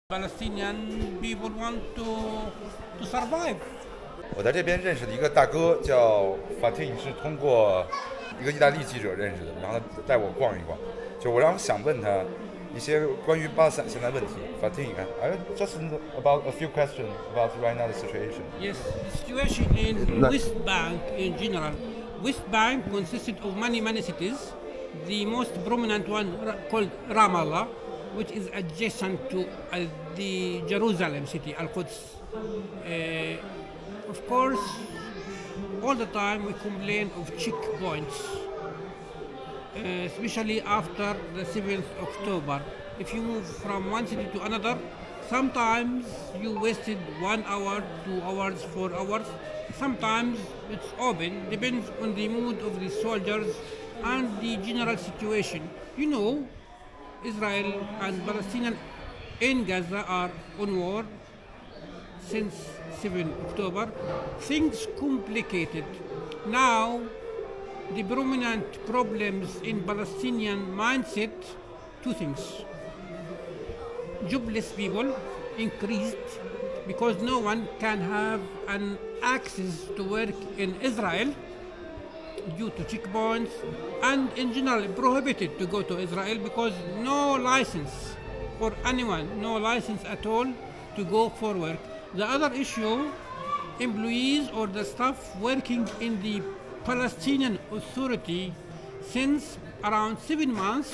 Palestinian people want to survive. 我在这边认识的一个大哥叫 Fatin， 是通过一个意大利记者认识的，然后他带我逛一逛，就我想问他一些关于巴勒斯坦现在问题。Fatin, I just about a few questions about right now the situation. Yes, the situation in West Bank in general. West Bank consisted of many cities. The most prominent one called Ramallah, which is adjacent to the Jerusalem city, Al-Quds. Of course, all the time we complain of checkpoints, especially after the 7th October. If you move from one city to another, sometimes you wasted 1 hour, 2 hours, 4 hours. Sometimes it's open, depends on the mood of the soldiers and the general situation. You know, Israel and Palestinians in Gaza are on war since 7 October. Things complicated. Now, the prominent problems in Palestinian mindset, two things. Jobless people increased because no one can have an access to work in Israel due to checkpoints, and in general prohibited to go to Israel because no license for anyone, no license at all to go for work. The other issue, employees or the staff working in the Palestinian Authority since around 7 months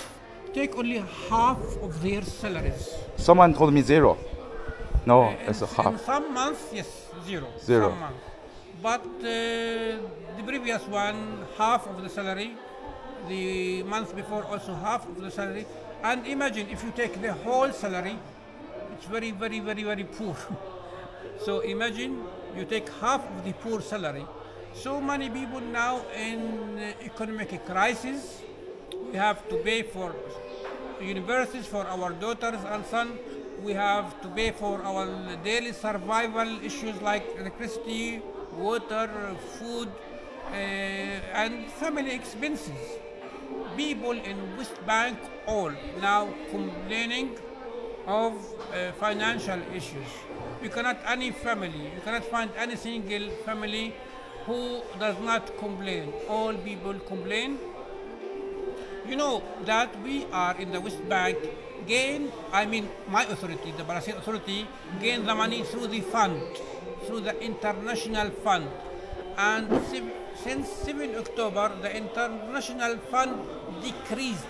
take only half of their salaries. Someone told me zero. No, it's a half. In some months, yes, zero. Some months. But the previous one, half of the salary. The month before, also half of the salary. And imagine if you take the whole salary, it's very poor. So imagine you take half of the poor salary. So many people now in economic crisis. We have to pay for universities for our daughters and sons. We have to pay for our daily survival issues like electricity, water, food, and family expenses. People in West Bank all now complaining of financial issues. You cannot find any single family who does not complain. All people complain. You know that we are in the West Bank my authority, the Palestinian Authority, gain the money through the fund, through the international fund. And since 7 October, the international fund decreased.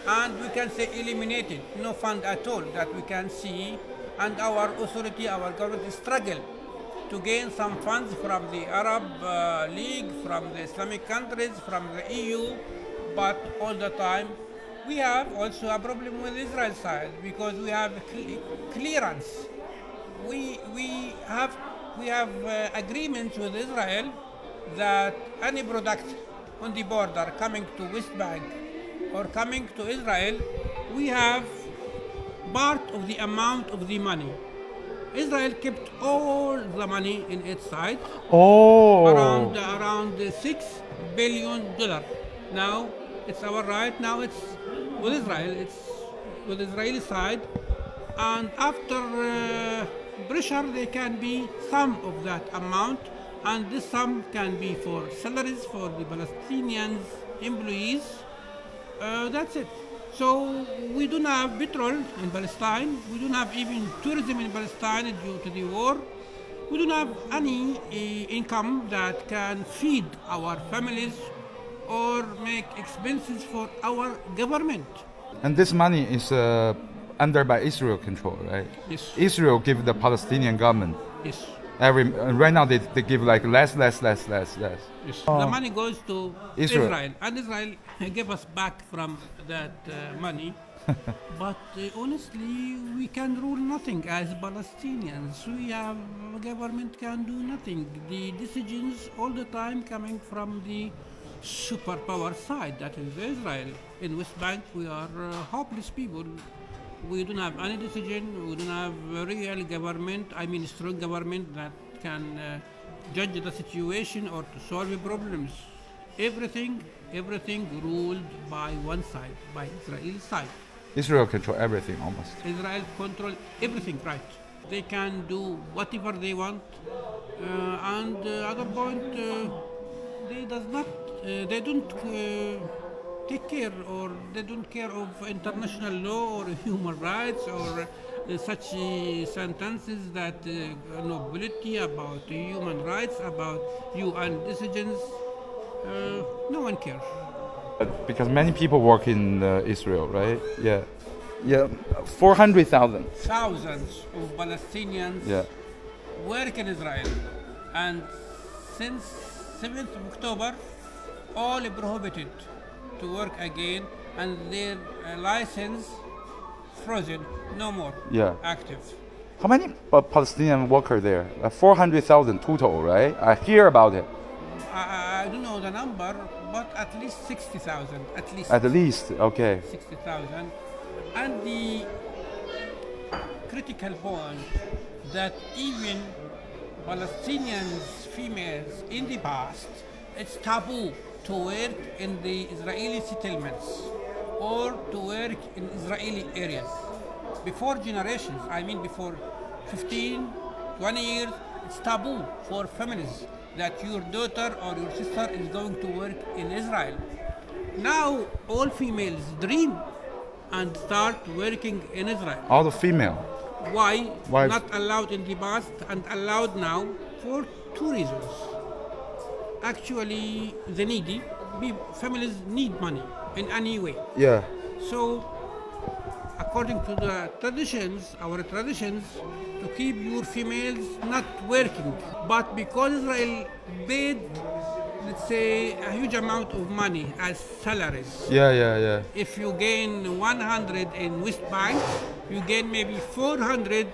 And we can say eliminated, no fund at all that we can see. And our authority, our government struggle to gain some funds from the Arab League, from the Islamic countries, from the EU. But all the time, we have also a problem with Israel side because we have clearance. We have agreements with Israel that any product on the border coming to West Bank or coming to Israel, we have part of the amount of the money. Israel kept all the money in its side. Around $6 billion. Now it's our right. Now it's with Israel. It's with Israeli side, and after pressure, there can be some of that amount, and this sum can be for salaries for the Palestinians employees. That's it. So we don't have petrol in Palestine. We don't have even tourism in Palestine due to the war. We don't have any income that can feed our families or make expenses for our government. And this money is under by Israel control, right? Yes. Israel give the Palestinian government. Yes. Right now they give like less. Yes. The money goes to Israel, and Israel gave us back from that money. But honestly, we can rule nothing as Palestinians. Government can do nothing. The decisions all the time coming from the superpower side, that is Israel. In West Bank, we are hopeless people. We don't have any decision. We don't have a real government. Strong government that can judge the situation or to solve the problems. Everything ruled by one side, by Israeli side. Israel control everything almost. Israel control everything, right? They can do whatever they want, and other point, they does not, they don't take care, or they don't care of international law or human rights or such sentences that nobility about human rights, about UN decisions. No one cares. Because many people work in Israel, right? Yeah. Yeah, 400,000. Thousands of Palestinians work in Israel, and since 7th of October, all prohibited to work again, and their license frozen, no more active. How many Palestinian workers there? 400,000 total, right? I hear about it. I don't know the number, but at least 60,000. At least, okay. 60,000. And the critical point that even Palestinians females in the past, it's taboo to work in the Israeli settlements or to work in Israeli areas. Before generations, I mean before 15, 20 years, it's taboo for families that your daughter or your sister is going to work in Israel. Now all females dream and start working in Israel. All the female. Why? Not allowed in the past and allowed now for two reasons. Actually, the needy, families need money in any way. Yeah. So, according to the traditions, our traditions, to keep your females not working, but because Israel paid, let's say, a huge amount of money as salaries. Yeah. If you gain 100 in West Bank, you gain maybe 400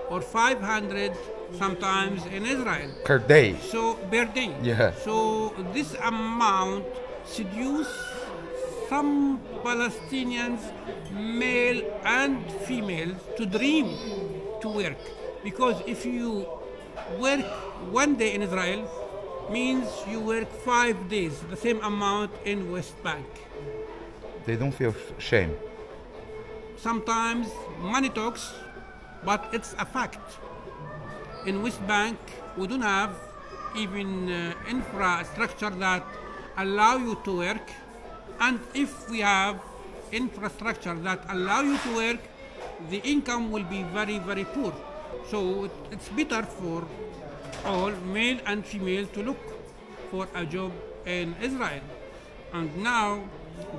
or 500 sometimes in Israel. Per day. So, per day. Yeah. So, this amount seduce some Palestinians, male and female, to dream to work. Because if you work one day in Israel, means you work 5 days, the same amount in West Bank. They don't feel shame. Sometimes money talks, but it's a fact. In West Bank, we don't have even infrastructure that allow you to work. And if we have infrastructure that allow you to work, the income will be very, very poor. So it's better for all, male and female, to look for a job in Israel. And now,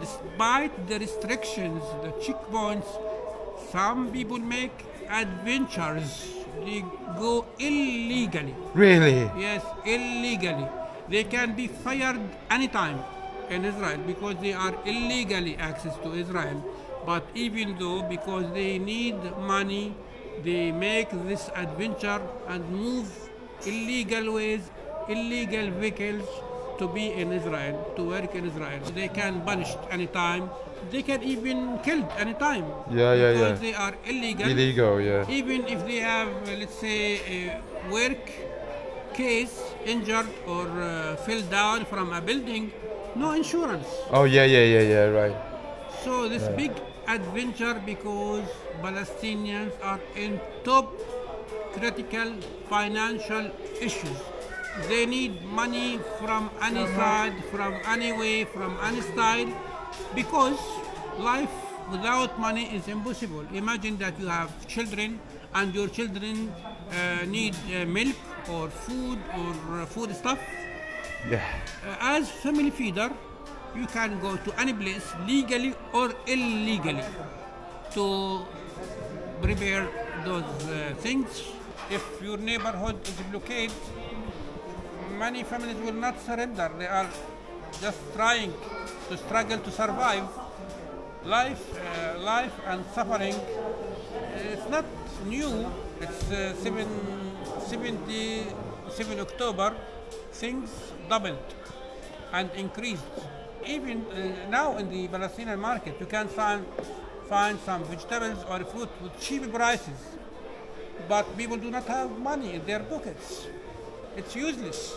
despite the restrictions, the checkpoints, some people make adventures. They go illegally. Really? Yes, illegally. They can be fired anytime in Israel because they are illegally access to Israel. But even though, because they need money, they make this adventure and move illegal ways, illegal vehicles to be in Israel, to work in Israel. They can punished anytime. They can even killed anytime. Because they are illegal. Illegal, yeah. Even if they have, let's say, a work case, injured or fell down from a building, no insurance. Oh, yeah, right. So this big adventure, because Palestinians are in top critical financial issues. They need money from any side, from any way, from any style, because life without money is impossible. Imagine that you have children and your children need milk or food or food stuff. Yeah. As family feeder, you can go to any place legally or illegally to prepare those things. If your neighborhood is blockaded, many families will not surrender. They are just trying to struggle to survive. Life and suffering, it's not new. It's 7 October, things doubled and increased. Even now in the Palestinian market, you can find some vegetables or fruit with cheap prices, but people do not have money in their pockets. It's useless.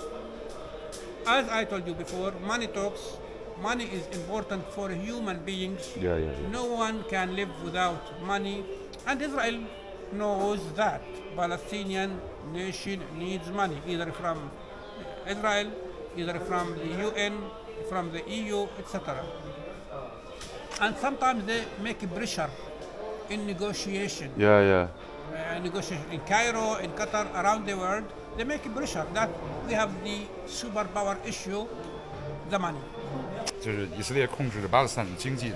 As I told you before, money talks, money is important for human beings. Yeah. No one can live without money, and Israel knows that Palestinian nation needs money, either from Israel, either from the UN, from the EU, etc. And sometimes they make pressure in negotiation. Yeah. Negotiation in Cairo, in Qatar, around the world, they make pressure that we have the superpower issue, the money. 就是以色列控制着巴勒斯坦的经济的，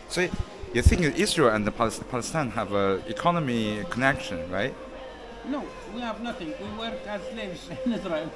所以 you think Israel and Palestine have a economy connection, right? No, we have nothing. We work as slaves in Israel.